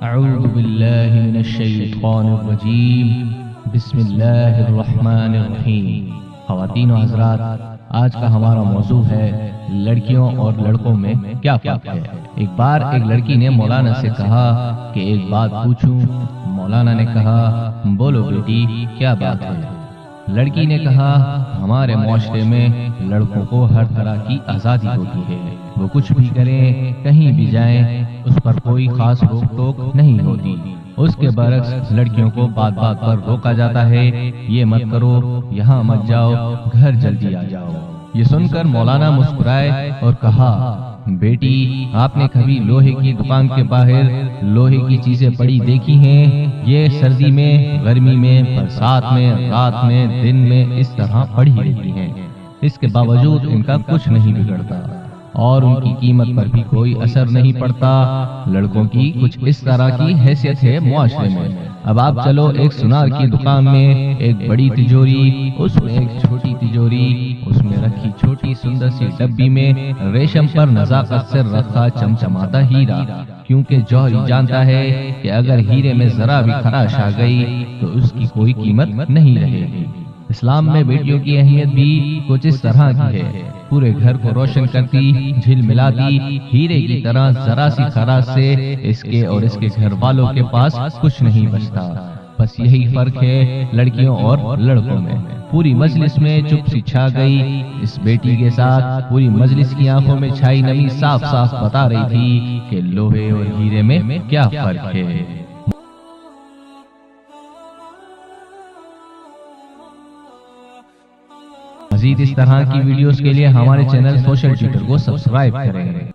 اعوذ باللہ من الشیطان الرجیم بسم اللہ الرحمن الرحیم۔ خواتین و حضرات، آج کا ہمارا موضوع ہے لڑکیوں اور لڑکوں میں کیا فرق ہے۔ ایک بار ایک لڑکی نے مولانا سے کہا کہ ایک بات پوچھوں۔ مولانا نے کہا بولو بیٹی کیا بات ہے۔ لڑکی نے کہا ہمارے معاشرے میں لڑکوں کو ہر طرح کی آزادی ہوتی ہے، وہ کچھ بھی کریں، کہیں بھی جائیں، اس پر کوئی خاص روک ٹوک نہیں ہوتی۔ اس کے برعکس لڑکیوں کو بات بات پر روکا جاتا ہے، یہ مت کرو، یہاں مت جاؤ، گھر جلدی آ جاؤ۔ یہ سن کر مولانا مسکرائے اور کہا بیٹی آپ نے کبھی لوہے کی دکان کے باہر لوہے کی چیزیں پڑی دیکھی ہیں؟ یہ سردی میں، گرمی میں، برسات میں، رات میں، دن میں اس طرح پڑی رہتی ہیں، اس کے باوجود ان کا کچھ نہیں بگڑتا اور ان کی قیمت پر بھی کوئی اثر نہیں پڑتا۔ لڑکوں کی کچھ اس طرح کی حیثیت ہے معاشرے میں۔ اب آپ چلو ایک سونار کی دکان میں، ایک بڑی تجوری، اس میں ایک چھوٹی تجوری، اس میں رکھی چھوٹی سندر سی ڈبی میں ریشم پر نزاکت سے رکھا چمچماتا ہیرا، کیونکہ جوہری جانتا ہے کہ اگر ہیرے میں ذرا بھی خراش آ گئی تو اس کی کوئی قیمت نہیں رہے گی۔ اسلام میں بیٹیوں کی اہمیت بھی کچھ اس طرح کی ہے، پورے گھر کو روشن کرتی، جھل ملاتی، ہیرے کی طرح ذرا سی خراش سے اس کے اور اس کے گھر والوں کے پاس کچھ نہیں بچتا۔ بس یہی فرق ہے لڑکیوں اور لڑکوں میں۔ پوری مجلس میں چپ سی چھا گئی۔ اس بیٹی کے ساتھ پوری مجلس کی آنکھوں میں چھائی نمی صاف صاف بتا رہی تھی کہ لوہے اور ہیرے میں کیا فرق ہے۔ مزید اس طرح کی ویڈیوز کے لیے ہمارے چینل سوشل ٹیوٹر کو سبسکرائب کریں۔